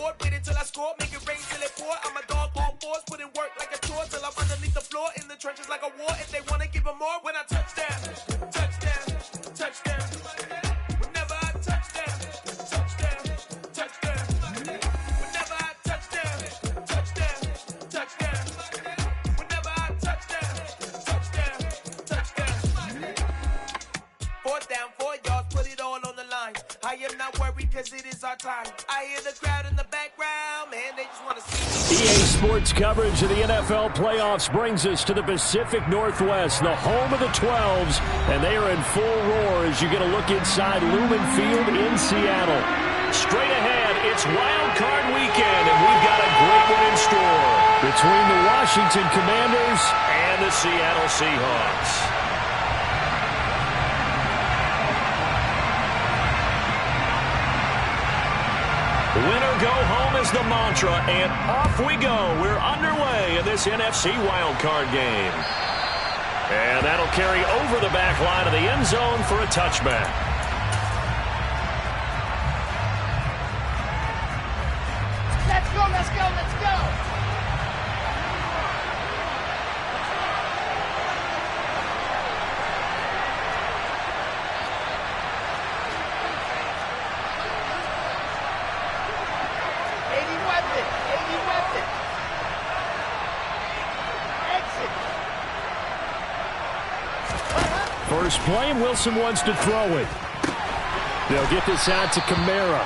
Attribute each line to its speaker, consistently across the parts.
Speaker 1: board, wait until I score, make it rain till it pour. I'm a dog on fours, put in work like a chore till I'm underneath the floor, in the trenches like a war. If they wanna give them more, when I touch down, touchdown, touchdown. Whenever I touch down, touchdown, touchdown. Whenever I touch down, touchdown, touchdown. Whenever I touch down, touchdown, touchdown. Fourth down, 4 yards, put it all on the line. I am not worried because it is our time. I hear the crowd in the background, man, they just want to see.
Speaker 2: EA Sports coverage of the NFL playoffs brings us to the Pacific Northwest, the home of the 12s, and they are in full roar as you get a look inside Lumen Field in Seattle. Straight ahead, it's Wild Card Weekend, and we've got a great one in store between the Washington Commanders and the Seattle Seahawks. Winner go home is the mantra, and off we go. We're underway in this NFC wildcard game. And that'll carry over the back line of the end zone for a touchback.
Speaker 3: Let's go, let's go, let's go.
Speaker 2: First play, and Wilson wants to throw it. They'll get this out to Kamara.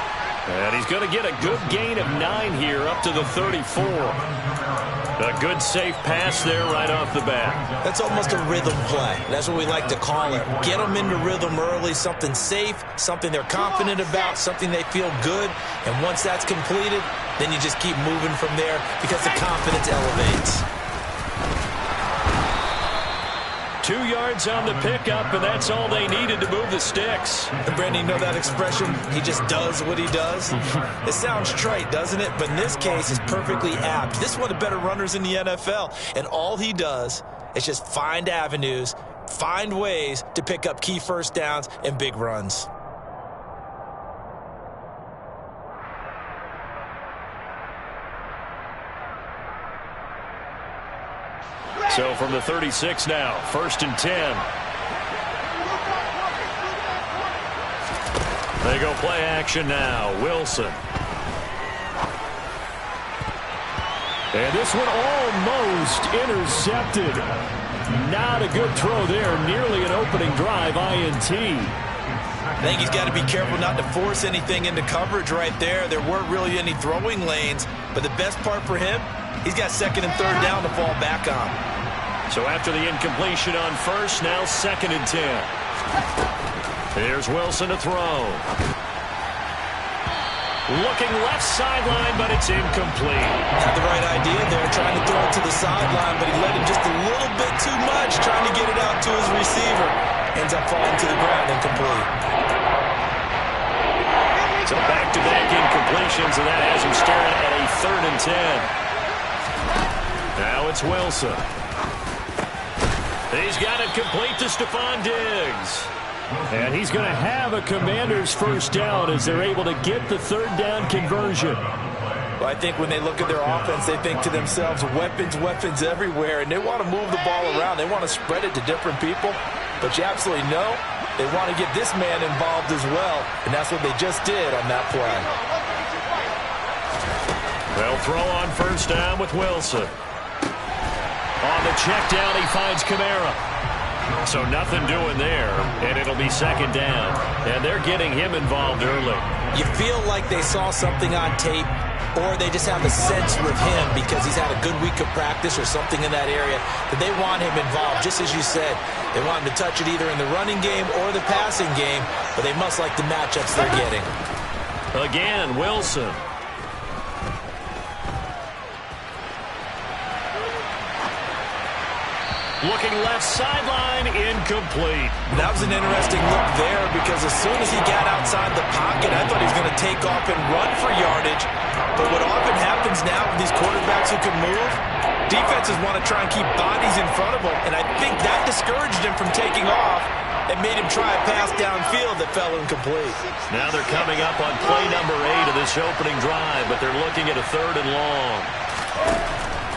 Speaker 2: And he's going to get a good gain of 9 here up to the 34. A good safe pass there right off the bat.
Speaker 4: That's almost a rhythm play. That's what we like to call it. Get them into rhythm early, something safe, something they're confident about, something they feel good. And once that's completed, then you just keep moving from there because the confidence elevates.
Speaker 2: 2 yards on the pickup, and that's all they needed to move the sticks.
Speaker 4: And Brandon, you know that expression? He just does what he does? It sounds trite, doesn't it? But in this case, it's perfectly apt. This is one of the better runners in the NFL, and all he does is just find avenues, find ways to pick up key first downs and big runs.
Speaker 2: So from the 36 now, 1st and 10. They go play action now. Wilson. And this one almost intercepted. Not a good throw there. Nearly an opening drive, INT.
Speaker 4: I think he's got to be careful not to force anything into coverage right there. There weren't really any throwing lanes. But the best part for him, he's got 2nd and 3rd down to fall back on.
Speaker 2: So after the incompletion on 1st, now 2nd and 10. Here's Wilson to throw. Looking left sideline, but it's incomplete.
Speaker 4: Had the right idea there, trying to throw it to the sideline, but he let him just a little bit too much, trying to get it out to his receiver. Ends up falling to the ground, incomplete.
Speaker 2: So back-to-back incompletions, and that has him staring at a 3rd and 10. Now it's Wilson. He's got it complete to Stephon Diggs. And he's going to have a Commander's first down as they're able to get the 3rd down conversion.
Speaker 4: Well, I think when they look at their offense, they think to themselves, weapons, weapons everywhere, and they want to move the ball around. They want to spread it to different people. But you absolutely know they want to get this man involved as well, and that's what they just did on that play.
Speaker 2: They'll throw on 1st down with Wilson. On the check down, he finds Kamara. So nothing doing there, and it'll be 2nd down. And they're getting him involved early.
Speaker 4: You feel like they saw something on tape, or they just have a sense with him because he's had a good week of practice or something in that area that they want him involved. Just as you said, they want him to touch it either in the running game or the passing game, but they must like the matchups they're getting.
Speaker 2: Again, Wilson. Looking left sideline, incomplete.
Speaker 4: That was an interesting look there because as soon as he got outside the pocket, I thought he was going to take off and run for yardage. But what often happens now with these quarterbacks who can move, defenses want to try and keep bodies in front of them, and I think that discouraged him from taking off. and made him try a pass downfield that fell incomplete.
Speaker 2: Now they're coming up on play number 8 of this opening drive, but they're looking at a 3rd and long.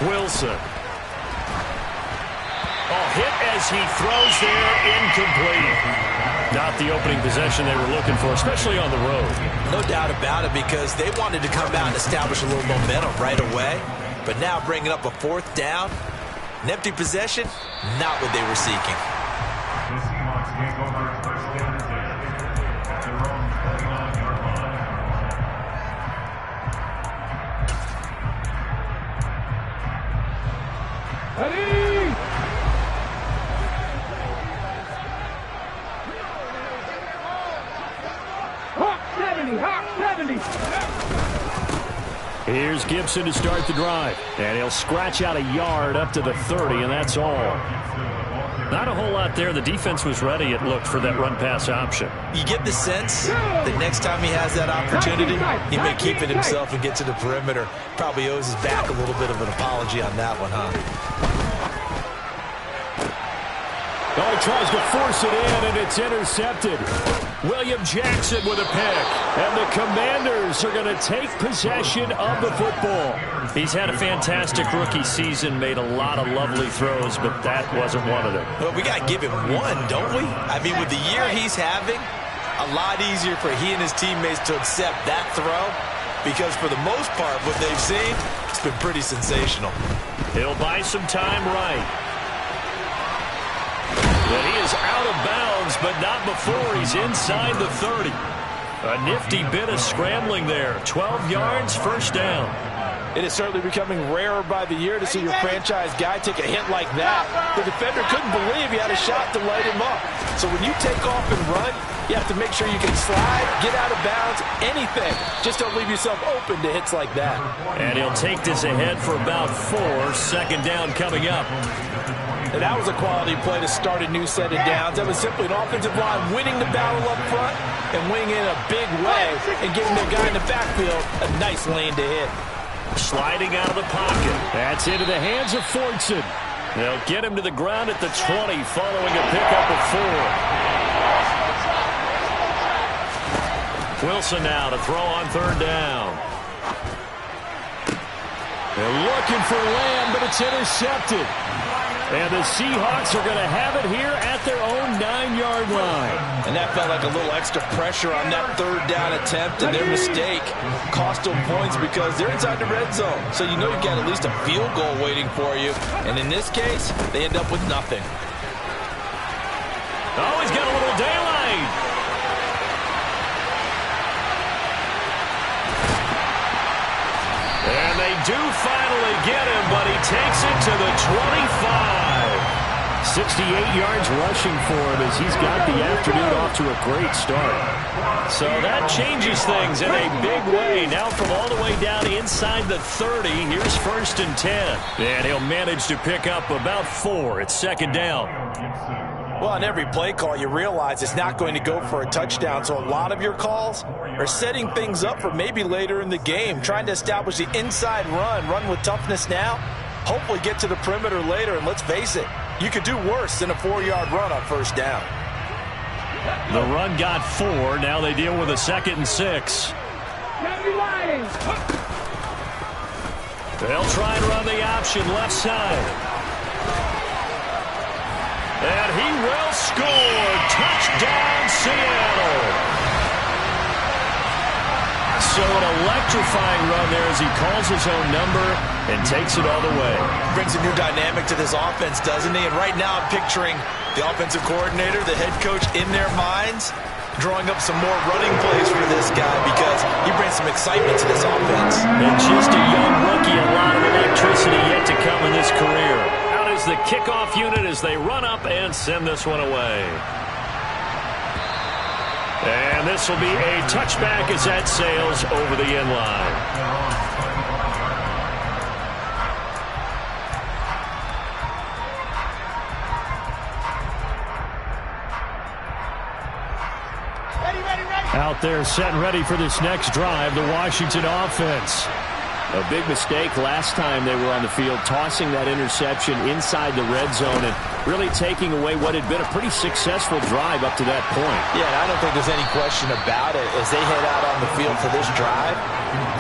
Speaker 2: Wilson. Oh, hit as he throws there, incomplete. Not the opening possession they were looking for, especially on the road.
Speaker 4: No doubt about it, because they wanted to come out and establish a little momentum right away. But now bringing up a 4th down, an empty possession, not what they were seeking.
Speaker 2: Here's Gibson to start the drive. And he'll scratch out a yard up to the 30, and that's all. Not a whole lot there. The defense was ready, it looked, for that run-pass option.
Speaker 4: You get the sense that next time he has that opportunity, he may keep it himself and get to the perimeter. Probably owes his back a little bit of an apology on that one, huh?
Speaker 2: Oh, he tries to force it in, and it's intercepted. William Jackson with a pick. And the Commanders are going to take possession of the football. He's had a fantastic rookie season, made a lot of lovely throws, but that wasn't one of them.
Speaker 4: Well, we got to give him one, don't we? I mean, with the year he's having, a lot easier for he and his teammates to accept that throw, because for the most part, what they've seen, it's been pretty sensational.
Speaker 2: He'll buy some time right. And he is out of bounds, but not before he's inside the 30. A nifty bit of scrambling there. 12 yards, 1st down.
Speaker 5: It is certainly becoming rarer by the year to see your franchise guy take a hit like that. The defender couldn't believe he had a shot to light him up. So when you take off and run, you have to make sure you can slide, get out of bounds, anything. Just don't leave yourself open to hits like that.
Speaker 2: And he'll take this ahead for about 4. 2nd down coming up.
Speaker 5: And that was a quality play to start a new set of downs. That was simply an offensive line winning the battle up front and winning in a big way and giving their guy in the backfield a nice lane to hit.
Speaker 2: Sliding out of the pocket. That's into the hands of Fortson. They'll get him to the ground at the 20 following a pickup of 4. Wilson now to throw on 3rd down. They're looking for Lamb, but it's intercepted. And the Seahawks are going to have it here at their own 9-yard line.
Speaker 5: And that felt like a little extra pressure on that 3rd down attempt, and their mistake cost them points because they're inside the red zone. So you know you've got at least a field goal waiting for you. And in this case, they end up with nothing.
Speaker 2: Oh, he's got a little daylight. And they do finally get him, but he takes it to the 25. 68 yards rushing for him as he's got the afternoon off to a great start. So that changes things in a big way. Now from all the way down inside the 30, here's 1st and 10. And he'll manage to pick up about 4. It's 2nd down.
Speaker 5: Well, on every play call, you realize it's not going to go for a touchdown. So a lot of your calls are setting things up for maybe later in the game, trying to establish the inside run with toughness now, hopefully get to the perimeter later. And let's face it, you could do worse than a 4-yard run on 1st down.
Speaker 2: The run got 4. Now they deal with a 2nd and 6. They'll try and run the option left side. And he will score. Touchdown, Seattle. So an electrifying run there as he calls his own number and takes it all the way.
Speaker 4: Brings a new dynamic to this offense, doesn't he? And right now I'm picturing the offensive coordinator, the head coach in their minds, drawing up some more running plays for this guy because he brings some excitement to this offense.
Speaker 2: And just a young rookie, a lot of electricity yet to come in this career. Out is the kickoff unit as they run up and send this one away. And this will be a touchback as that sails over the end line. Out there set and ready for this next drive, the Washington offense. A big mistake last time they were on the field, tossing that interception inside the red zone and really taking away what had been a pretty successful drive up to that point.
Speaker 5: Yeah, and I don't think there's any question about it. As they head out on the field for this drive,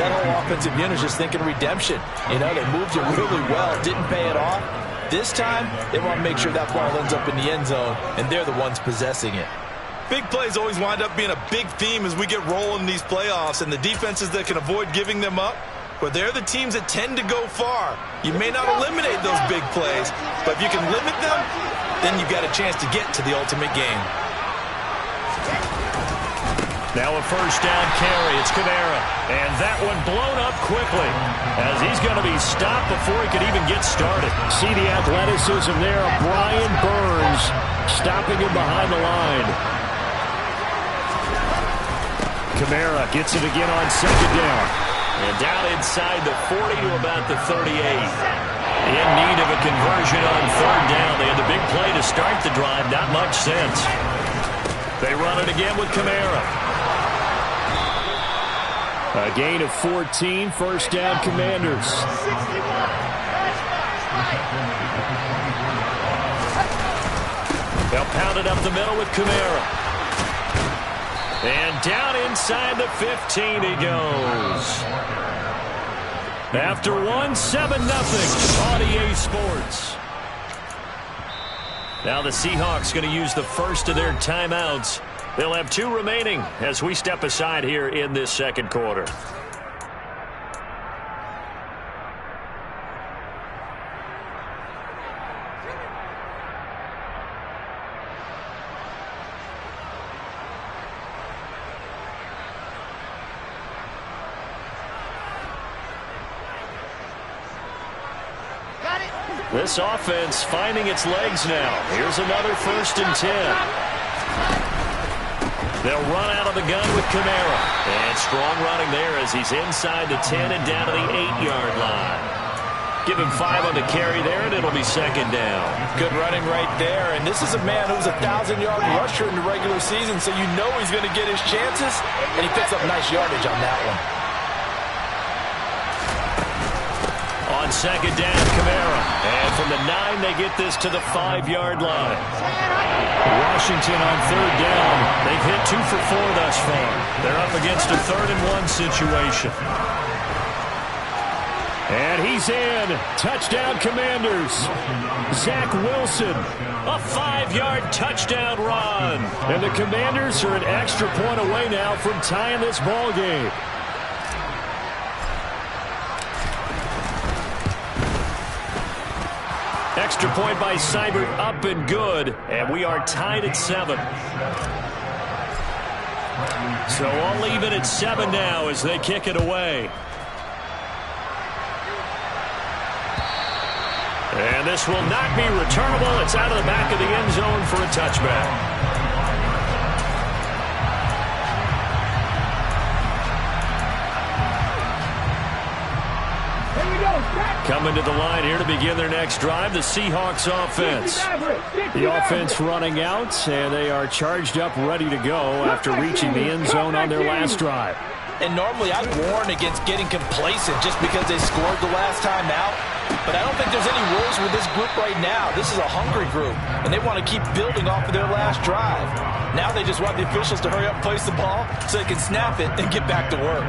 Speaker 5: that whole offensive unit is just thinking redemption. You know, they moved it really well, didn't pay it off. This time, they want to make sure that ball ends up in the end zone, and they're the ones possessing it.
Speaker 4: Big plays always wind up being a big theme as we get rolling in these playoffs, and the defenses that can avoid giving them up, well, they're the teams that tend to go far. You may not eliminate those big plays, but if you can limit them, then you've got a chance to get to the ultimate game.
Speaker 2: Now a first down carry. It's Kamara. And that one blown up quickly as he's going to be stopped before he could even get started. See the athleticism there of Brian Burns stopping him behind the line. Kamara gets it again on second down. And down inside the 40 to about the 38. In need of a conversion on third down. They had the big play to start the drive. Not much sense. They run it again with Kamara. A gain of 14. First down, Commanders. They'll pound it up the middle with Kamara. And down inside the 15 he goes. After one, 7-0 on EA Sports. Now the Seahawks going to use the first of their timeouts. They'll have 2 remaining as we step aside here in this second quarter. This offense finding its legs now. Here's another 1st and 10. They'll run out of the gun with Kamara. And strong running there as he's inside the 10 and down to the 8-yard line. Give him 5 on the carry there, and it'll be second down.
Speaker 5: Good running right there. And this is a man who's a 1,000-yard rusher in the regular season, so you know he's going to get his chances. And he picks up nice yardage on that one.
Speaker 2: On second down, Kamara. And from the 9, they get this to the 5-yard line. Washington on third down. They've hit 2 for 4 thus far. They're up against a 3rd and 1 situation. And he's in. Touchdown, Commanders. Zach Wilson. A 5-yard touchdown run. And the Commanders are an extra point away now from tying this ball game. Extra point by Seibert, up and good, and we are tied at 7. So I'll leave it at 7 now as they kick it away. And this will not be returnable. It's out of the back of the end zone for a touchback. Coming to the line here to begin their next drive, the Seahawks offense. The offense running out, and they are charged up, ready to go after reaching the end zone on their last drive.
Speaker 5: And normally I'd warn against getting complacent just because they scored the last time out. But I don't think there's any worries with this group right now. This is a hungry group, and they want to keep building off of their last drive. Now they just want the officials to hurry up and place the ball so they can snap it and get back to work.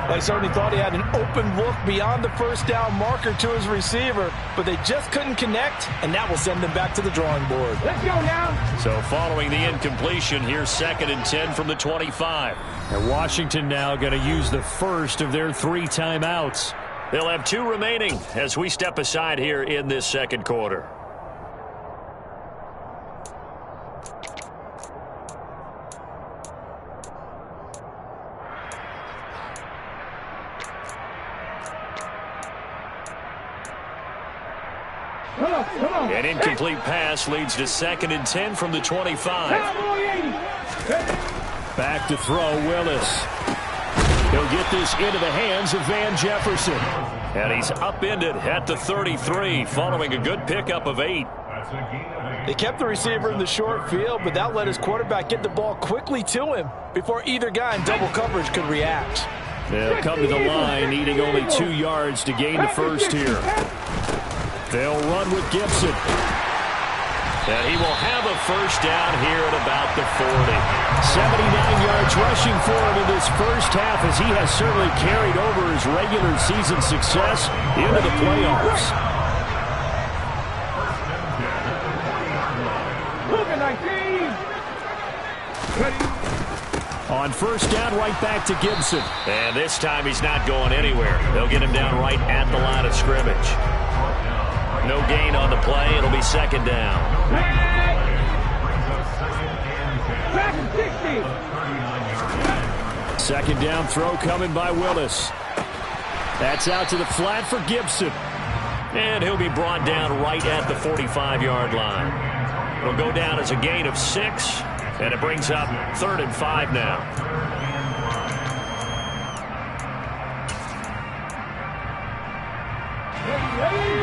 Speaker 5: They certainly thought he had an open look beyond the first down marker to his receiver, but they just couldn't connect, and that will send them back to the drawing board.
Speaker 3: Let's go now.
Speaker 2: So following the incompletion, here's 2nd and 10 from the 25. And Washington now going to use the first of their 3 timeouts. They'll have 2 remaining as we step aside here in this second quarter. An incomplete pass leads to 2nd and 10 from the 25. Back to throw, Willis. He'll get this into the hands of Van Jefferson. And he's upended at the 33 following a good pickup of 8.
Speaker 5: They kept the receiver in the short field, but that let his quarterback get the ball quickly to him before either guy in double coverage could react.
Speaker 2: They'll come to the line, needing only 2 yards to gain the first here. They'll run with Gibson. And he will have a first down here at about the 40. 79 yards rushing for him in this first half, as he has certainly carried over his regular season success into the playoffs. On first down, right back to Gibson. And this time he's not going anywhere. They'll get him down right at the line of scrimmage. No gain on the play. It'll be second down. Second down throw coming by Willis. That's out to the flat for Gibson. And he'll be brought down right at the 45-yard line. It'll go down as a gain of 6, and it brings up 3rd and 5 now.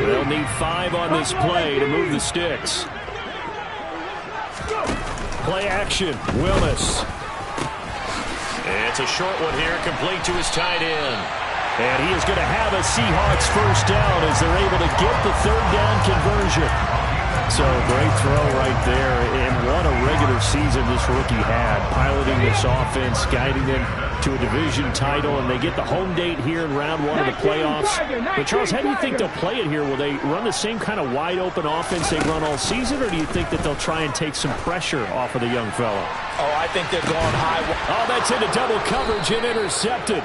Speaker 2: They'll need 5 on this play to move the sticks. Play action, Willis. It's a short one here, complete to his tight end. And he is going to have a Seahawks first down as they're able to get the 3rd down conversion. So great throw right there, and what a regular season this rookie had, piloting this offense, guiding them to a division title, and they get the home date here in round 1 of the playoffs. But Charles, how do you think they'll play it here? Will they run the same kind of wide open offense they've run all season, or do you think that they'll try and take some pressure off of the young fellow?
Speaker 5: Oh, I think they're going high.
Speaker 2: Oh, that's into double coverage and intercepted.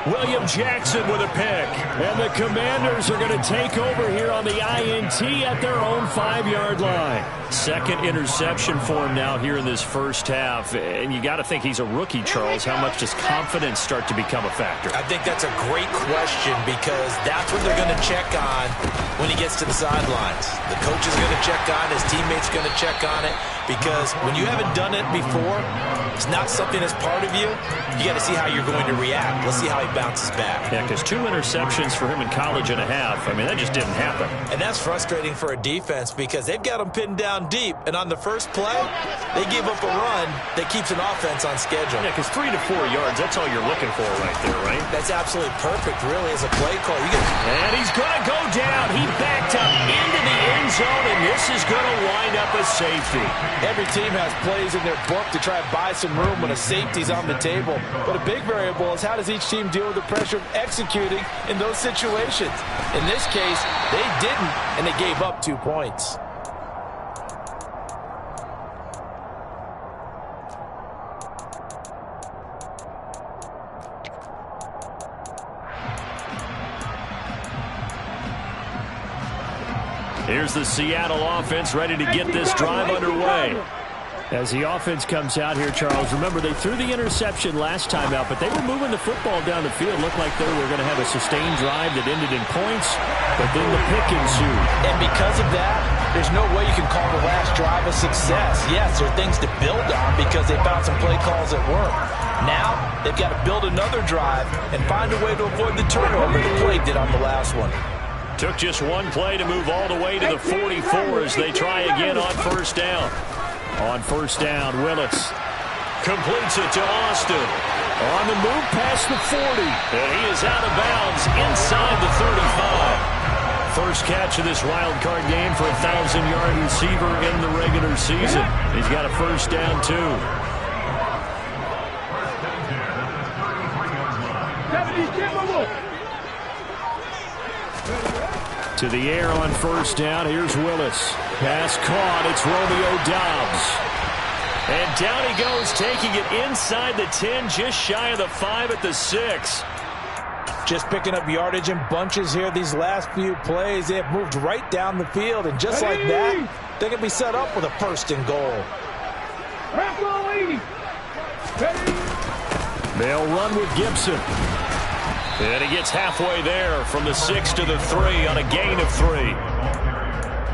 Speaker 2: William Jackson with a pick. And the Commanders are going to take over here on the INT at their own 5-yard line. Second interception for him now here in this first half. And you got to think he's a rookie, Charles. How much does confidence start to become a factor?
Speaker 4: I think that's a great question, because that's what they're going to check on when he gets to the sidelines. The coach is going to check on it. His teammates are going to check on it, because when you haven't done it before, it's not something that's part of you. You got to see how you're going to react. Let's see how he bounces back.
Speaker 2: Yeah, because 2 interceptions for him in college and a half. I mean, that just didn't happen.
Speaker 4: And that's frustrating for a defense, because they've got him pinned down deep. And on the first play, they give up a run that keeps an offense on schedule.
Speaker 2: Yeah, because 3 to 4 yards, that's all you're looking for right there, right?
Speaker 4: That's absolutely perfect, really, as a play call.
Speaker 2: And he's going to go down. He backed up into the end zone, and this is going to wind up a safety.
Speaker 5: Every team has plays in their book to try and buy some room when a safety's on the table. But a big variable is, how does each team deal with the pressure of executing in those situations? In this case, they didn't, and they gave up 2 points.
Speaker 2: Here's the Seattle offense ready to get this drive underway. As the offense comes out here, Charles, remember they threw the interception last time out, but they were moving the football down the field. Looked like they were going to have a sustained drive that ended in points, but then the pick ensued.
Speaker 5: And because of that, there's no way you can call the last drive a success. Yes, there are things to build on because they found some play calls that work. Now, they've got to build another drive and find a way to avoid the turnover that plagued it on the last one.
Speaker 2: Took just 1 play to move all the way to the 44 as they try again on first down. On first down, Willis completes it to Austin. On the move past the 40. And he is out of bounds inside the 35. First catch of this wild card game for a 1,000-yard receiver in the regular season. He's got a first down, too. To the air on first down. Here's Willis. Pass caught. It's Romeo Doubs. And down he goes, taking it inside the 10, just shy of the 5 at the 6.
Speaker 5: Just picking up yardage in bunches here these last few plays. They have moved right down the field, and just like that, they can be set up with a first and goal.
Speaker 2: They'll run with Gibson. And he gets halfway there from the 6 to the 3 on a gain of 3.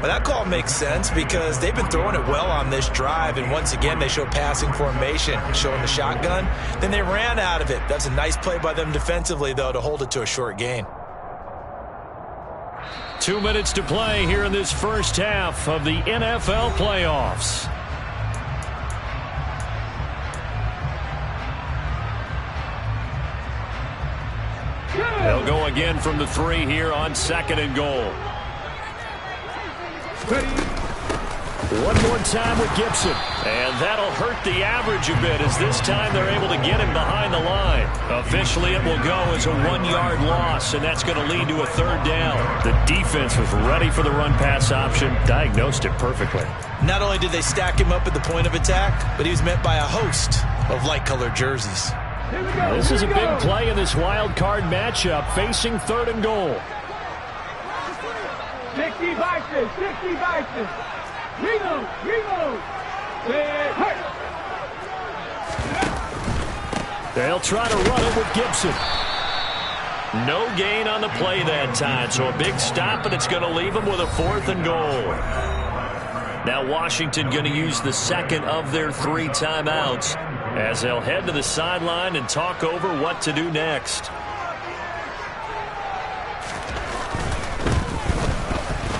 Speaker 4: Well, that call makes sense because they've been throwing it well on this drive, and once again they show passing formation, showing the shotgun. Then they ran out of it. That's a nice play by them defensively, though, to hold it to a short gain.
Speaker 2: 2 minutes to play here in this first half of the NFL playoffs. They'll go again from the 3 here on 2nd and goal. One more time with Gibson. And that'll hurt the average a bit as this time they're able to get him behind the line. Officially, it will go as a 1-yard loss, and that's going to lead to a 3rd down. The defense was ready for the run-pass option, diagnosed it perfectly.
Speaker 4: Not only did they stack him up at the point of attack, but he was met by a host of light-colored jerseys.
Speaker 2: This is a big play in this wild card matchup, facing 3rd and goal.
Speaker 3: 60 Vikings, 60 Vikings. Reload.
Speaker 2: They'll try to run it with Gibson. No gain on the play that time, so a big stop, and it's going to leave them with a 4th and goal. Now Washington going to use the 2nd of their 3 timeouts as they'll head to the sideline and talk over what to do next.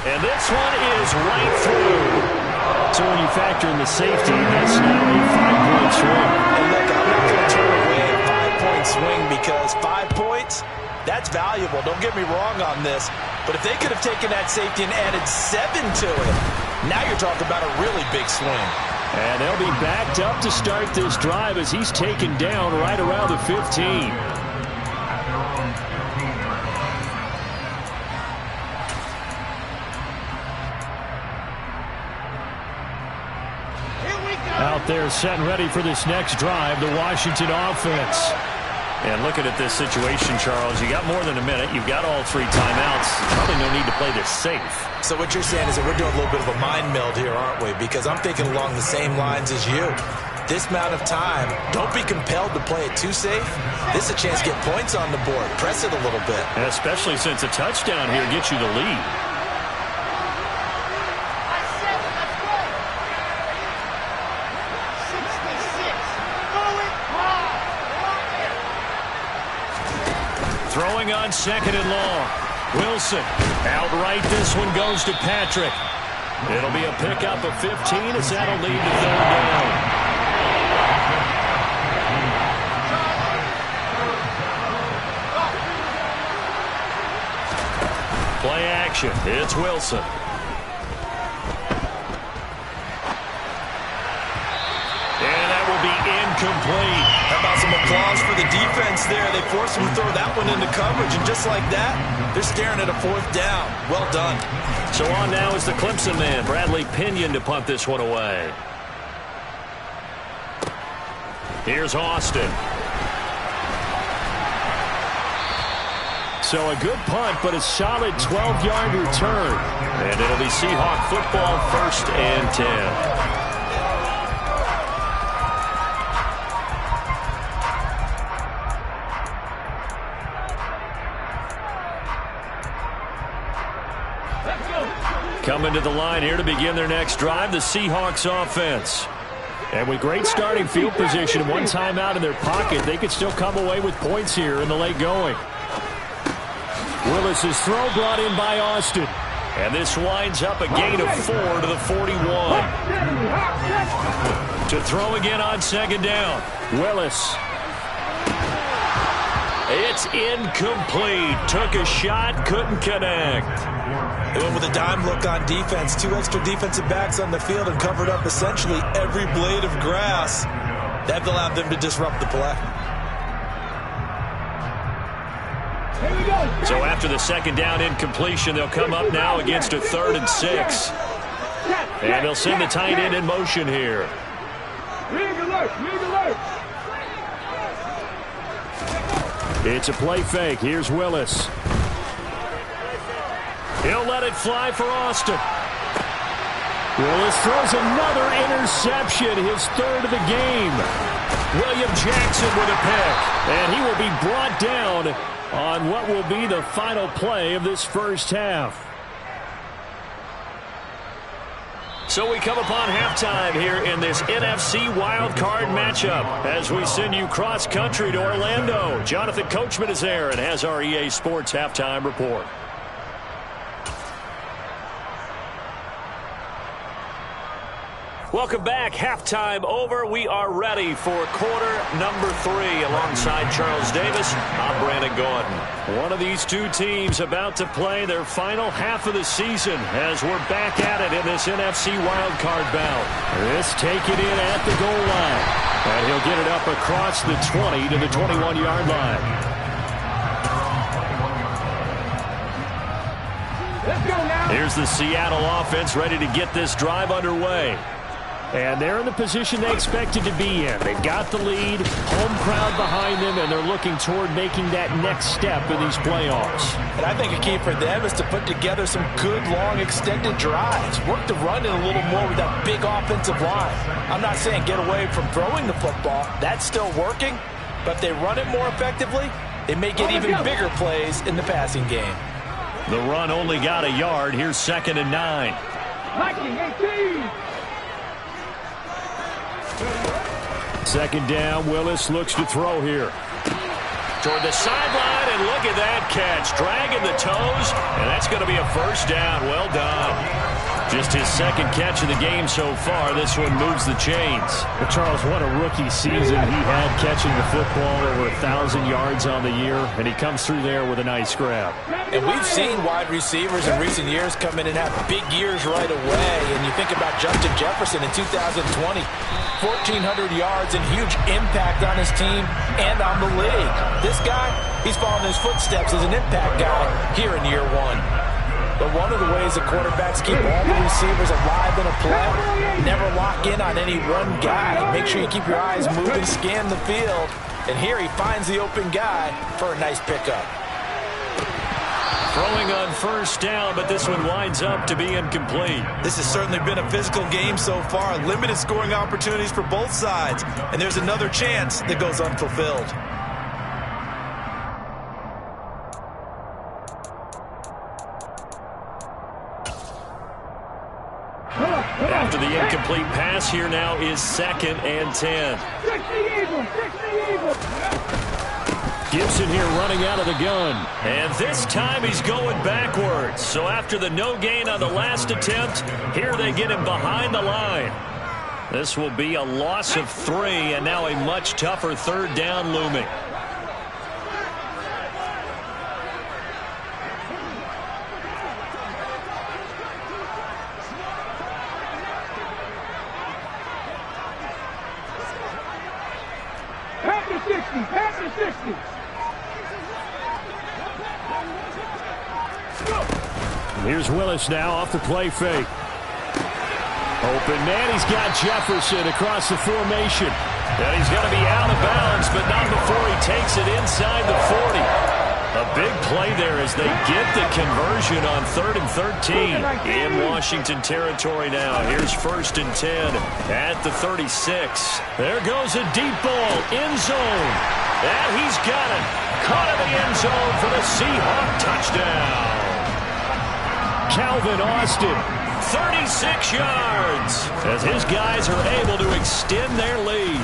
Speaker 2: And this one is right through. So when you factor in the safety, that's now a 5-point swing.
Speaker 4: And look, I'm not going to turn away a 5-point swing because 5 points, that's valuable. Don't get me wrong on this. But if they could have taken that safety and added 7 to it, now you're talking about a really big swing.
Speaker 2: And they'll be backed up to start this drive as he's taken down right around the 15. Out there set and ready for this next drive, the Washington offense. And looking at this situation, Charles, you got more than a minute. You've got all 3 timeouts. Probably no need to play this safe.
Speaker 4: So what you're saying is that we're doing a little bit of a mind meld here, aren't we? Because I'm thinking along the same lines as you. This amount of time, don't be compelled to play it too safe. This is a chance to get points on the board. Press it a little bit.
Speaker 2: And especially since a touchdown here gets you the lead. Throwing on 2nd and long. Wilson. Outright, this one goes to Patrick. It'll be a pickup of 15 as that'll lead to 3rd down. Play action. It's Wilson. And that will be incomplete.
Speaker 4: How about some applause for the defense there? They forced him to throw that one into coverage, and just like that, they're staring at a 4th down. Well done.
Speaker 2: So on now is the Clemson man, Bradley Pinion, to punt this one away. Here's Austin. So a good punt, but a solid 12-yard return. And it'll be Seahawk football, 1st and 10. Coming to the line here to begin their next drive, the Seahawks offense. And with great starting field position and 1 timeout in their pocket, they could still come away with points here in the late going. Willis's throw brought in by Austin. And this winds up a gain of 4 to the 41. To throw again on 2nd down. Willis. It's incomplete. Took a shot, couldn't connect.
Speaker 4: They went with a dime look on defense. 2 extra defensive backs on the field and covered up essentially every blade of grass. That allowed them to disrupt the play.
Speaker 2: So after the 2nd down incompletion, they'll come up now against a 3rd and 6. And they'll send the tight end in motion here.
Speaker 3: Rig alert, rig alert.
Speaker 2: It's a play fake. Here's Willis. He'll let it fly for Austin. Willis throws another interception, his 3rd of the game. William Jackson with a pick. And he will be brought down on what will be the final play of this first half. So we come upon halftime here in this NFC wildcard matchup as we send you cross-country to Orlando. Jonathan Coachman is there and has our EA Sports halftime report. Welcome back. Halftime over. We are ready for quarter number 3. Alongside Charles Davis, I'm Brandon Gordon. One of these two teams about to play their final half of the season as we're back at it in this NFC wildcard bout. This taken in at the goal line. And he'll get it up across the 20 to the 21-yard line.
Speaker 3: Let's go now.
Speaker 2: Here's the Seattle offense ready to get this drive underway. And they're in the position they expected to be in. They've got the lead, home crowd behind them, and they're looking toward making that next step in these playoffs.
Speaker 5: And I think a key for them is to put together some good, long, extended drives. Work the run in a little more with that big offensive line. I'm not saying get away from throwing the football. That's still working. But if they run it more effectively, they may get even bigger plays in the passing game.
Speaker 2: The run only got a yard. Here's 2nd and 9.
Speaker 3: Viking 18.
Speaker 2: 2nd down. Willis looks to throw here. Toward the sideline, and look at that catch. Dragging the toes, and that's going to be a first down. Well done. Just his 2nd catch of the game so far. This one moves the chains. But Charles, what a rookie season he had catching the football. Over 1,000 yards on the year, and he comes through there with a nice grab.
Speaker 5: And we've seen wide receivers in recent years come in and have big years right away. And you think about Justin Jefferson in 2020, 1,400 yards and huge impact on his team and on the league. This guy, he's following his footsteps as an impact guy here in year 1. But one of the ways the quarterbacks keep all the receivers alive in a play, never lock in on any one guy. Make sure you keep your eyes moving, scan the field. And here he finds the open guy for a nice pickup.
Speaker 2: Throwing on first down, but this one winds up to be incomplete.
Speaker 4: This has certainly been a physical game so far. Limited scoring opportunities for both sides. And there's another chance that goes unfulfilled.
Speaker 2: After the incomplete pass, here now is 2nd and 10. Gibson here running out of the gun. And this time he's going backwards. So after the no gain on the last attempt, here they get him behind the line. This will be a loss of 3, and now a much tougher 3rd down looming.
Speaker 3: Pass 60.
Speaker 2: Here's Willis now off the play fake. Open man, he's got Jefferson across the formation. And he's going to be out of bounds, but not before he takes it inside the 40. A big play there as they get the conversion on 3rd and 13 in Washington territory now. Here's 1st and 10 at the 36. There goes a deep ball, end zone. And he's got it. Caught in the end zone for the Seahawk touchdown. Calvin Austin, 36 yards, as his guys are able to extend their lead.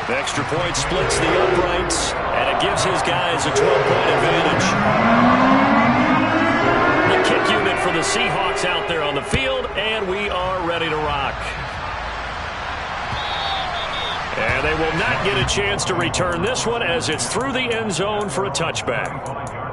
Speaker 2: The extra point splits the uprights, and it gives his guys a 12-point advantage. The kick unit for the Seahawks out there on the field, and we are ready to rock. And they will not get a chance to return this one as it's through the end zone for a touchback.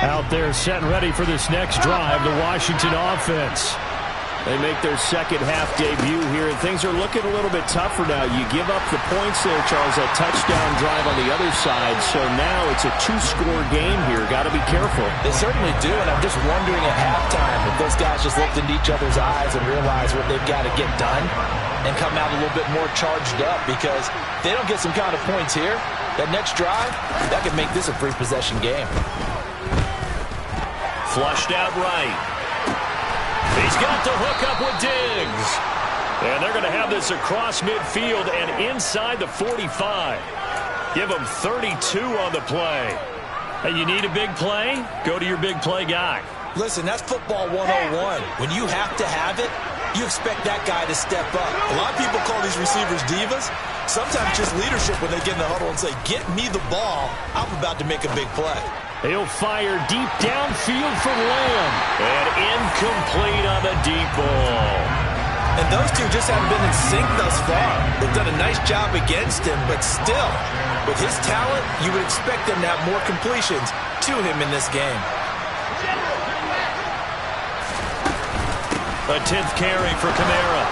Speaker 2: Out there set and ready for this next drive, the Washington offense. They make their 2nd half debut here, and things are looking a little bit tougher now. You give up the points there, Charles, that touchdown drive on the other side, so now it's a 2-score game here. Got to be careful.
Speaker 5: They certainly do, and I'm just wondering at halftime if those guys just looked into each other's eyes and realized what they've got to get done and come out a little bit more charged up, because if they don't get some kind of points here, that next drive, that could make this a 3-possession game.
Speaker 2: Flushed out right. He's got the hook up with Diggs. And they're going to have this across midfield and inside the 45. Give them 32 on the play. Hey, you need a big play? Go to your big play guy.
Speaker 4: Listen, that's football 101. When you have to have it, you expect that guy to step up. A lot of people call these receivers divas. Sometimes just leadership when they get in the huddle and say, get me the ball. I'm about to make a big play.
Speaker 2: He'll fire deep downfield for Lamb. And incomplete on the deep ball.
Speaker 4: And those two just haven't been in sync thus far. They've done a nice job against him, but still, with his talent, you would expect them to have more completions to him in this game.
Speaker 2: A 10th carry for Kamara.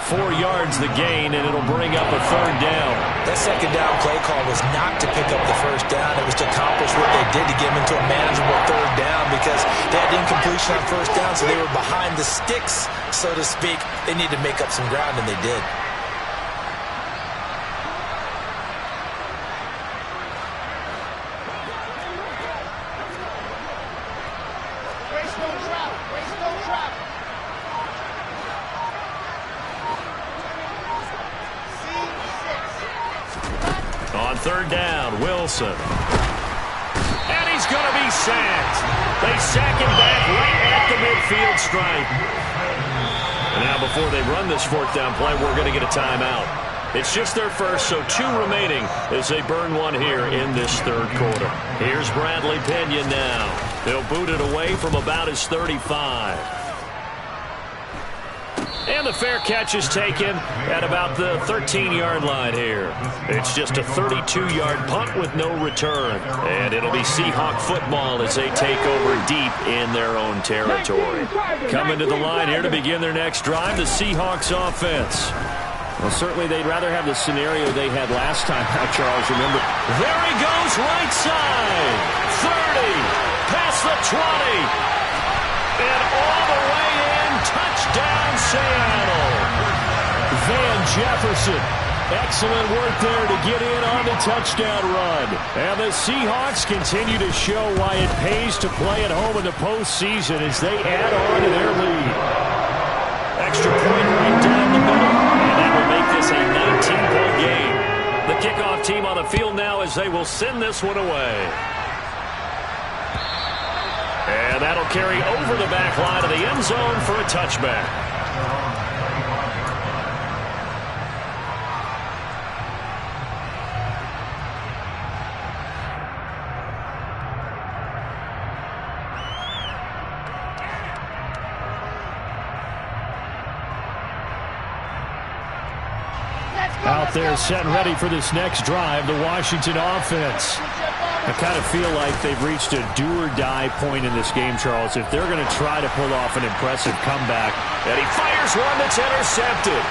Speaker 2: 4 yards the gain, and it'll bring up a 3rd down.
Speaker 4: That second down play call was not to pick up the first down. It was to accomplish what they did to get them into a manageable 3rd down because they had incompletion on first down, so they were behind the sticks, so to speak. They needed to make up some ground, and they did.
Speaker 2: On 3rd down, Wilson. And he's going to be sacked. They sack him back right at the midfield stripe. And now before they run this 4th down play, we're going to get a timeout. It's just their first, so 2 remaining as they burn one here in this 3rd quarter. Here's Bradley Pinion now. They'll boot it away from about his 35. And the fair catch is taken at about the 13-yard line here. It's just a 32-yard punt with no return. And it'll be Seahawk football as they take over deep in their own territory. Coming to the line here to begin their next drive, the Seahawks offense. Well, certainly they'd rather have the scenario they had last time out, Charles. Remember, there he goes right side. 30, past the 20. And all the way in, touchdown Seattle. Van Jefferson, excellent work there to get in on the touchdown run. And the Seahawks continue to show why it pays to play at home in the postseason as they add on to their lead. Extra point right down the middle, and that will make this a 19-point game. The kickoff team on the field now as they will send this one away. And that'll carry over the back line of the end zone for a touchback. Out there set and ready for this next drive, the Washington offense. I kind of feel like they've reached a do-or-die point in this game, Charles. If they're going to try to pull off an impressive comeback, and he fires one that's intercepted.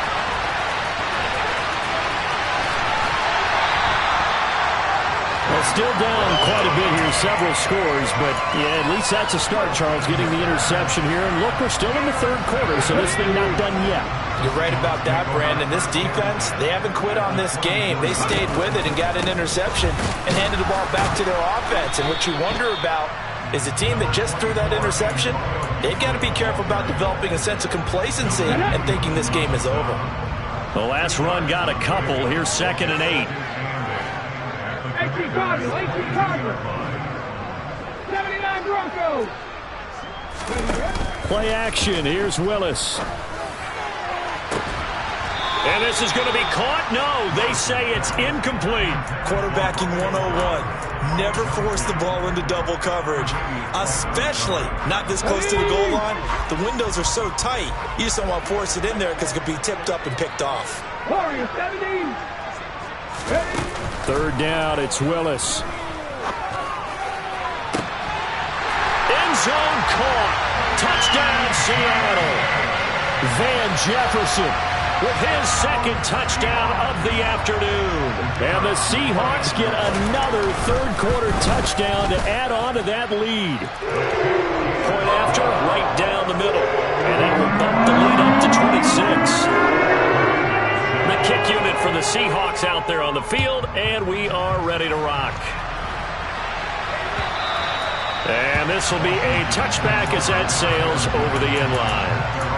Speaker 2: Well, still down quite a bit here, several scores, but yeah, at least that's a start, Charles, getting the interception here. And look, we're still in the 3rd quarter, so this thing not done yet.
Speaker 4: You're right about that, Brandon. This defense, they haven't quit on this game. They stayed with it and got an interception and handed the ball back to their offense. And what you wonder about is a team that just threw that interception, they've got to be careful about developing a sense of complacency and thinking this game is over.
Speaker 2: The last run got a couple. Here's 2nd and 8.
Speaker 3: 18 Cardinals. 79 Broncos.
Speaker 2: Play action. Here's Willis. And this is going to be caught? No, they say it's incomplete.
Speaker 4: Quarterbacking 101. Never force the ball into double coverage, especially not this close to the goal line. The windows are so tight, you just don't want to force it in there because it could be tipped up and picked off.
Speaker 3: Warriors 17.
Speaker 2: 3rd down, it's Willis. End zone caught. Touchdown, Seattle. Van Jefferson with his 2nd touchdown of the afternoon. And the Seahawks get another 3rd quarter touchdown to add on to that lead. Point after, right down the middle. And that will bump the lead up to 26. The kick unit for the Seahawks out there on the field, and we are ready to rock. And this will be a touchback as that sails over the end line.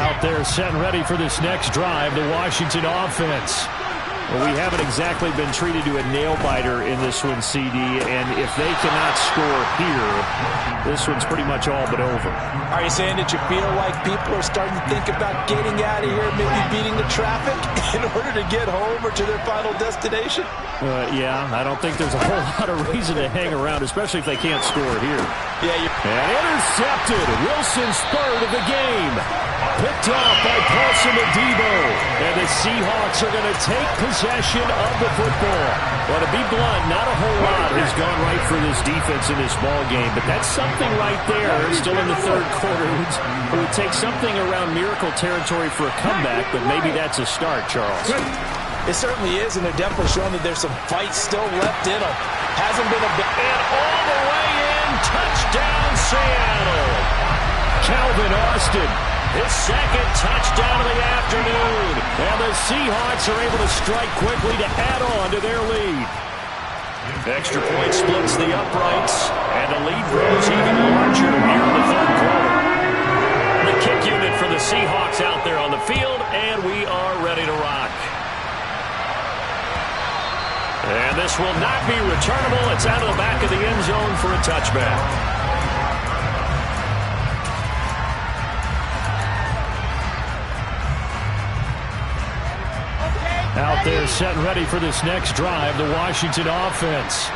Speaker 2: Out there set and ready for this next drive, the Washington offense. Well, we haven't exactly been treated to a nail-biter in this one, CD, and if they cannot score here, this one's pretty much all but over.
Speaker 5: Are you saying that you feel like people are starting to think about getting out of here, maybe beating the traffic in order to get home or to their final destination?
Speaker 2: Yeah, I don't think there's a whole lot of reason to hang around, especially if they can't score here.
Speaker 5: Yeah,
Speaker 2: and intercepted. Wilson's third of the game. Picked off by Paulson Adebo. And the Seahawks are going to take possession of the football. Well, to be blunt, not a whole lot has gone right for this defense in this ball game, but that's something right there. Still in the third quarter. It would take something around miracle territory for a comeback, but maybe that's a start, Charles.
Speaker 5: It certainly is, and they're definitely showing that there's some fight still left in them. Hasn't been a bit.
Speaker 2: And all the way in, touchdown Seattle. Calvin Austin, his second touchdown of the afternoon. And the Seahawks are able to strike quickly to add on to their lead. Extra point splits the uprights, and the lead grows even larger here in the third quarter. The kick unit for the Seahawks out there on the field, and we are ready to rock. And this will not be returnable. It's out of the back of the end zone for a touchback. Out there set and ready for this next drive, the Washington offense.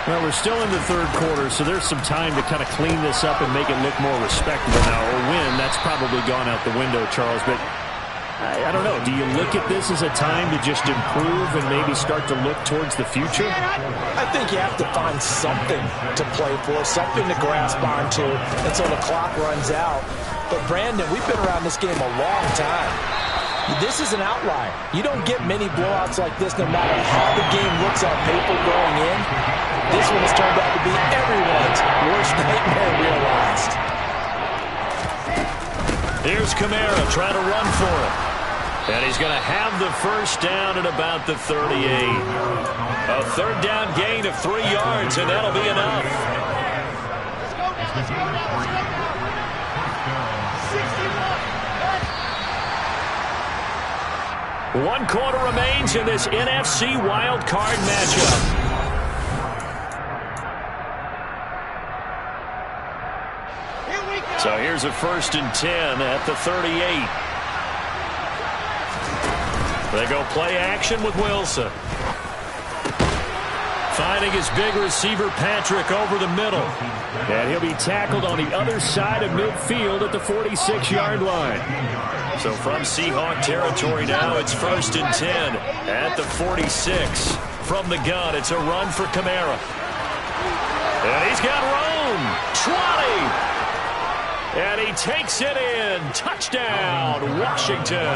Speaker 2: Well, we're still in the third quarter, so there's some time to kind of clean this up and make it look more respectable now. A win, that's probably gone out the window, Charles, but I don't know. Do you look at this as a time to just improve and maybe start to look towards the future?
Speaker 5: I think you have to find something to play for, something to grasp onto until the clock runs out. But, Brandon, we've been around this game a long time. This is an outlier. You don't get many blowouts like this no matter how the game looks on paper going in. This one has turned out to be everyone's worst nightmare realized.
Speaker 2: Here's Kamara trying to run for it. And he's going to have the first down at about the 38. A third down gain of 3 yards, and that'll be enough. One quarter remains in this NFC wild card matchup. So here's a 1st and 10 at the 38. They go play action with Wilson. Finding his big receiver Patrick over the middle. And he'll be tackled on the other side of midfield at the 46-yard line. So from Seahawk territory now, it's 1st and 10 at the 46. From the gun, it's a run for Kamara. And he's got room. 20. And he takes it in. Touchdown, Washington.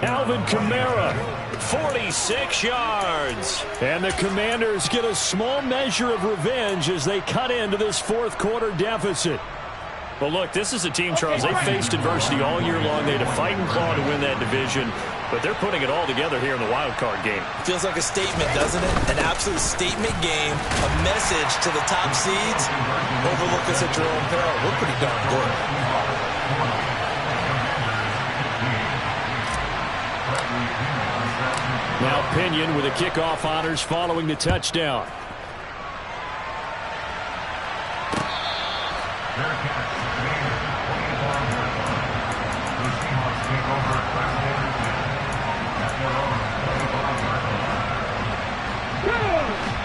Speaker 2: Alvin Kamara, 46 yards. And the Commanders get a small measure of revenge as they cut into this fourth quarter deficit. Well, look, this is a team, Charles, they faced adversity all year long. They had to fight and claw to win that division, but they're putting it all together here in the wild card game.
Speaker 5: Feels like a statement, doesn't it? An absolute statement game, a message to the top seeds. Overlook us at your own peril. We're pretty darn good.
Speaker 2: Now Pinion with the kickoff honors following the touchdown.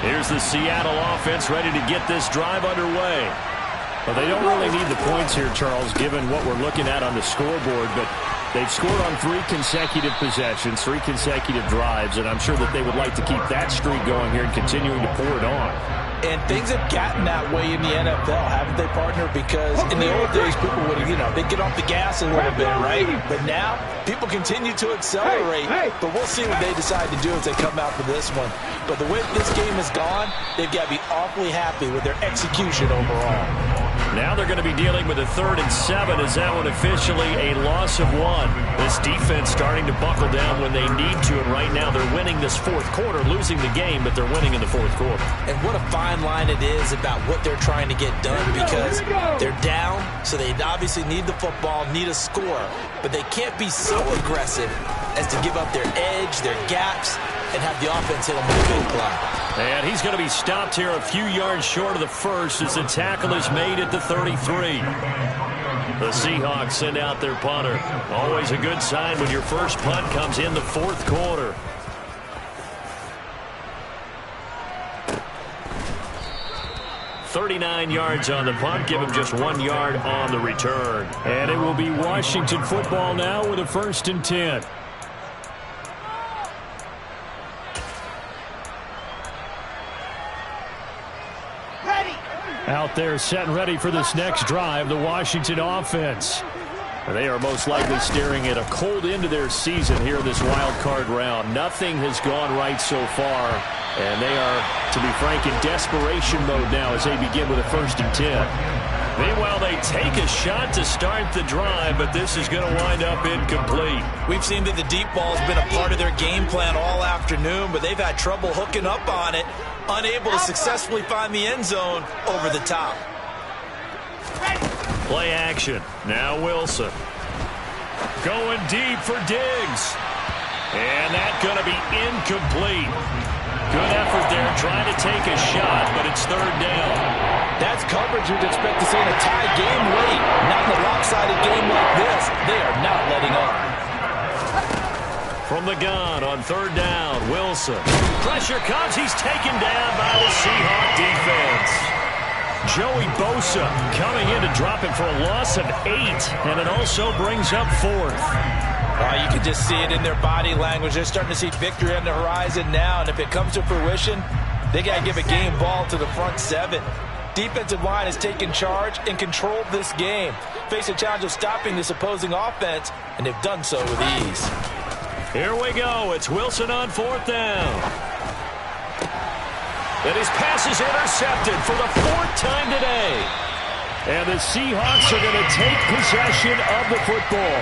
Speaker 2: Here's the Seattle offense ready to get this drive underway. Well, they don't really need the points here, Charles, given what we're looking at on the scoreboard, but they've scored on 3 consecutive possessions, 3 consecutive drives, and I'm sure that they would like to keep that streak going here and continuing to pour it on.
Speaker 5: And things have gotten that way in the NFL, haven't they, partner? Because in the old days, people would, they'd get off the gas a little bit, right? But now, people continue to accelerate. But we'll see what they decide to do as they come out for this one. But the way this game has gone, they've got to be awfully happy with their execution overall.
Speaker 2: Now they're going to be dealing with a 3rd and 7 as that one officially a loss of 1. This defense starting to buckle down when they need to, and right now they're winning this 4th quarter, losing the game, but they're winning in the 4th quarter.
Speaker 5: And what a fine line it is about what they're trying to get done, because they're down, so they obviously need the football, need a score, but they can't be so aggressive as to give up their edge, their gaps, and have the offense hit them with a big play.
Speaker 2: And he's going to be stopped here a few yards short of the first as the tackle is made at the 33. The Seahawks send out their punter. Always a good sign when your first punt comes in the 4th quarter. "39 yards on the punt, give him just 1 yard on the return. And it will be Washington football now with a 1st and 10. Out there set and ready for this next drive, the Washington offense. They are most likely staring at a cold end to their season here in this wild card round. Nothing has gone right so far, and they are, to be frank, in desperation mode now as they begin with a 1st and 10. Meanwhile, they take a shot to start the drive, but this is going to wind up incomplete.
Speaker 5: We've seen that the deep ball has been a part of their game plan all afternoon, but they've had trouble hooking up on it, unable to successfully find the end zone over the top.
Speaker 2: Play action. Now Wilson. Going deep for Diggs. And that's going to be incomplete. Good effort there trying to take a shot, but it's 3rd down.
Speaker 5: That's coverage you'd expect to see in a tie game late. Not in a lopsided game like this. They are not letting up.
Speaker 2: From the gun on 3rd down, Wilson. Pressure comes. He's taken down by the Seahawk defense. Joey Bosa coming in to drop him for a loss of 8, and it also brings up 4th.
Speaker 5: You can just see it in their body language. They're starting to see victory on the horizon now, and if it comes to fruition, they got to give a game ball to the front 7. Defensive line has taken charge and controlled this game. Face a challenge of stopping this opposing offense, and they've done so with ease.
Speaker 2: Here we go. It's Wilson on 4th down. And his pass is intercepted for the 4th time today. And the Seahawks are going to take possession of the football.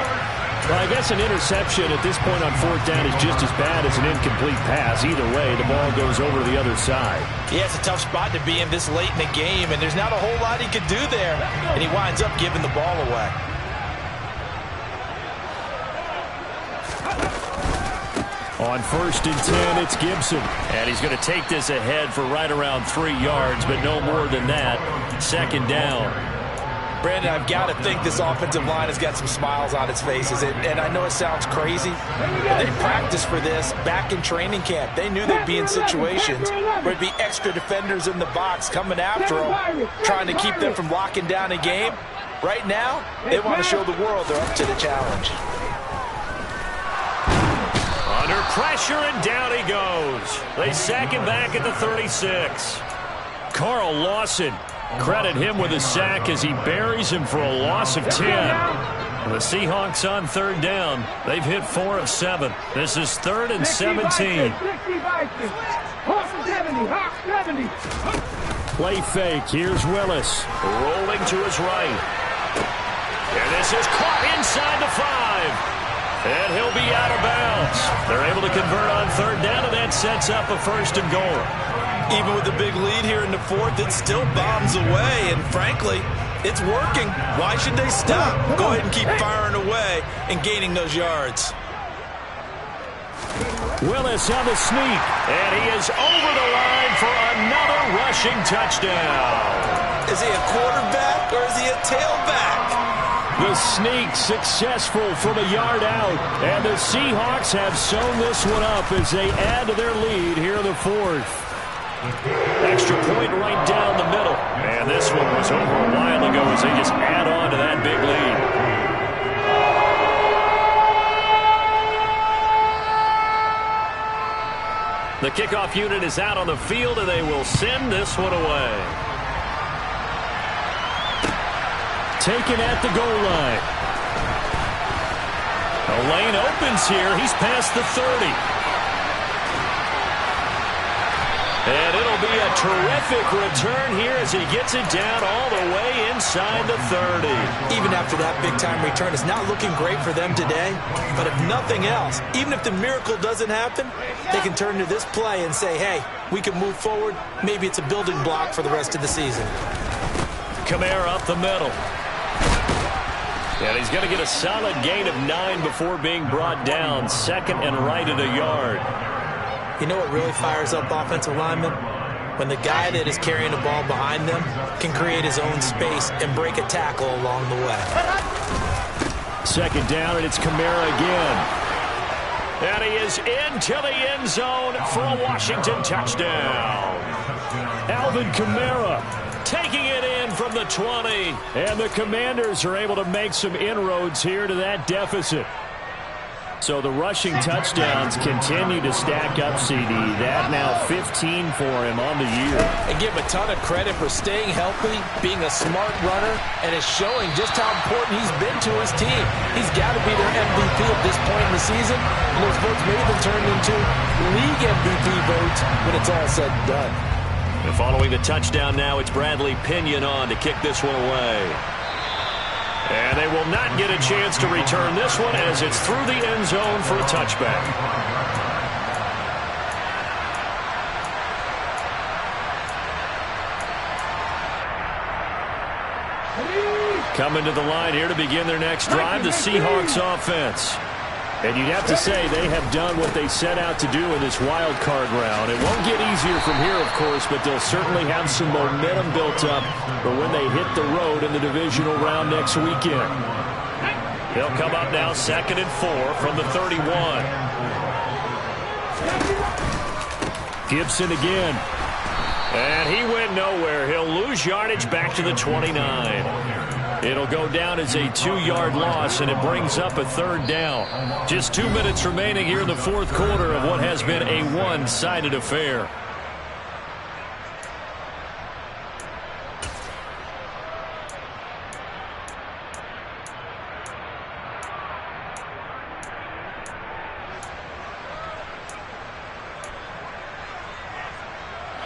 Speaker 2: Well, I guess an interception at this point on 4th down is just as bad as an incomplete pass. Either way, the ball goes over to the other side.
Speaker 5: Yeah, it's a tough spot to be in this late in the game, and there's not a whole lot he could do there. And he winds up giving the ball away.
Speaker 2: On 1st and 10, it's Gibson. And he's going to take this ahead for right around 3 yards, but no more than that. 2nd down.
Speaker 5: Brandon, I've got to think this offensive line has got some smiles on its faces. And I know it sounds crazy, but they practiced for this back in training camp. They knew they'd be in situations where there'd be extra defenders in the box coming after them, trying to keep them from locking down a game. Right now, they want to show the world they're up to the challenge.
Speaker 2: Under pressure, and down he goes. They sack him back at the 36. Carl Lawson, credit him with a sack as he buries him for a loss of 10. And the Seahawks on 3rd down. They've hit 4 of 7. This is 3rd and 17. Play fake. Here's Willis. Rolling to his right. And this is caught inside the 5. And he'll be out of bounds. They're able to convert on 3rd down, and that sets up a 1st and goal.
Speaker 5: Even with the big lead here in the 4th, it still bombs away. And frankly, it's working. Why should they stop? Go ahead and keep firing away and gaining those yards.
Speaker 2: Willis on the sneak. And he is over the line for another rushing touchdown.
Speaker 5: Is he a quarterback or is he a tailback?
Speaker 2: The sneak successful from a yard out. And the Seahawks have sewn this one up as they add to their lead here in the 4th. Extra point right down the middle. And this one was over a while ago as they just add on to that big lead. The kickoff unit is out on the field, and they will send this one away. Taken at the goal line. A lane opens here. He's past the 30. And it'll It'll be a terrific return here as he gets it down all the way inside the 30.
Speaker 4: Even after that big-time return, it's not looking great for them today. But if nothing else, even if the miracle doesn't happen, they can turn to this play and say, hey, we can move forward. Maybe it's a building block for the rest of the season.
Speaker 2: Kamara up the middle. And he's going to get a solid gain of 9 before being brought down. Second and right at a yard.
Speaker 4: You know what really fires up offensive linemen? When the guy that is carrying the ball behind them can create his own space and break a tackle along the way.
Speaker 2: Second down, and it's Kamara again. And he is into the end zone for a Washington touchdown. Alvin Kamara taking it in from the 20. And the Commanders are able to make some inroads here to that deficit. So the rushing touchdowns continue to stack up, CD. That now 15 for him on the year.
Speaker 5: And give him a ton of credit for staying healthy, being a smart runner, and is showing just how important he's been to his team. He's got to be their MVP at this point in the season. And those votes may have been turned into league MVP votes when it's all said and done.
Speaker 2: And following the touchdown now, it's Bradley Pinion on to kick this one away. And they will not get a chance to return this one as it's through the end zone for a touchback. Coming to the line here to begin their next drive, the Seahawks offense. And you'd have to say they have done what they set out to do in this wild card round. It won't get easier from here, of course, but they'll certainly have some momentum built up for when they hit the road in the divisional round next weekend. They'll come up now 2nd and 4 from the 31. Gibson again. And he went nowhere. He'll lose yardage back to the 29. It'll go down as a 2-yard loss, and it brings up a 3rd down. Just 2 minutes remaining here in the 4th quarter of what has been a one-sided affair.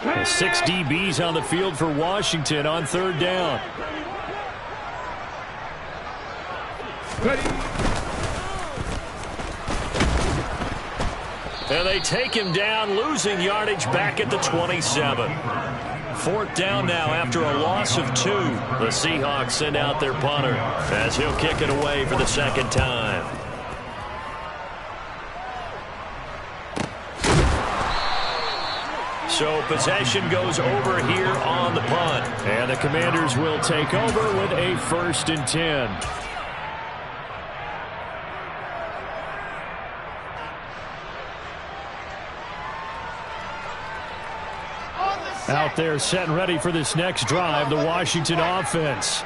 Speaker 2: The 6 DBs on the field for Washington on 3rd down. And they take him down, losing yardage back at the 27. 4th down now after a loss of 2. The Seahawks send out their punter as he'll kick it away for the 2nd time. So possession goes over here on the punt. And the Commanders will take over with a 1st and 10. Out there set and ready for this next drive, the Washington offense.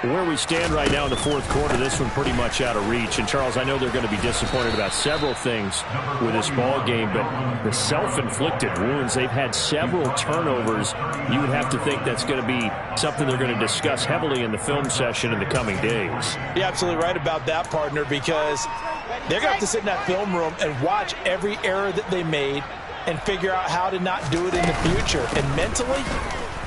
Speaker 2: Where we stand right now in the 4th quarter, this one pretty much out of reach. And, Charles, I know they're going to be disappointed about several things with this ball game, but the self-inflicted wounds, they've had several turnovers. You would have to think that's going to be something they're going to discuss heavily in the film session in the coming days.
Speaker 5: You're absolutely right about that, partner, because they're going to have to sit in that film room and watch every error that they made and figure out how to not do it in the future. And mentally,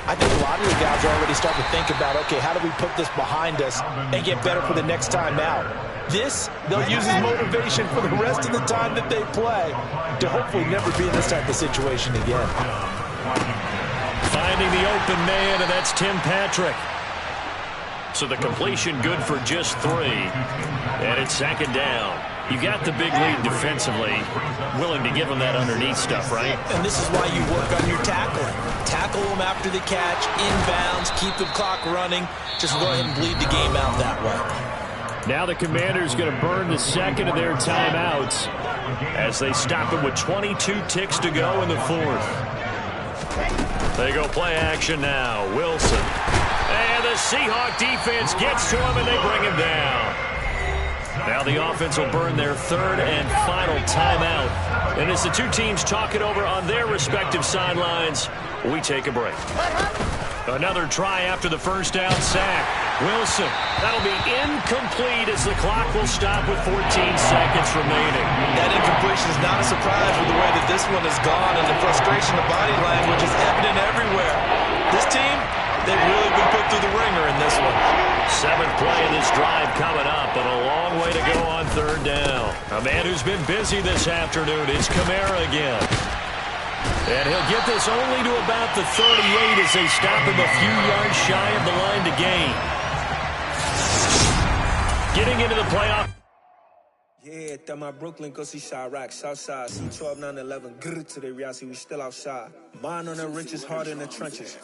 Speaker 5: I think a lot of the guys are already starting to think about, okay, how do we put this behind us and get better for the next time out? This, they'll use as motivation for the rest of the time that they play to hopefully never be in this type of situation again.
Speaker 2: Finding the open man, and that's Tim Patrick. So the completion good for just 3. And it's 2nd down. You got the big lead defensively, willing to give them that underneath stuff, right?
Speaker 4: And this is why you work on your tackling. Tackle them after the catch, inbounds, keep the clock running. Just go ahead and bleed the game out that way.
Speaker 2: Now the Commanders going to burn the 2nd of their timeouts as they stop it with 22 ticks to go in the 4th. They go play action now. Wilson. And the Seahawk defense gets to him, and they bring him down. Now the offense will burn their 3rd and final timeout. And as the two teams talk it over on their respective sidelines, we take a break. Another try after the 1st down sack. Wilson. That'll be incomplete as the clock will stop with 14 seconds remaining.
Speaker 4: That incompletion is not a surprise with the way that this one has gone, and the frustration of body language is evident everywhere. This team, they've really been put through the ringer in this one.
Speaker 2: 7th play of this drive coming up, but a long way to go on 3rd down. A man who's been busy this afternoon is Kamara again. And he'll get this only to about the 38 as they stop him a few yards shy of the line to gain. Getting into the playoff.
Speaker 6: Yeah, that my Brooklyn, go see Chirac, Southside, C12, 911, grrr to the reality, we still outside. Mine on the riches, hard in the trenches.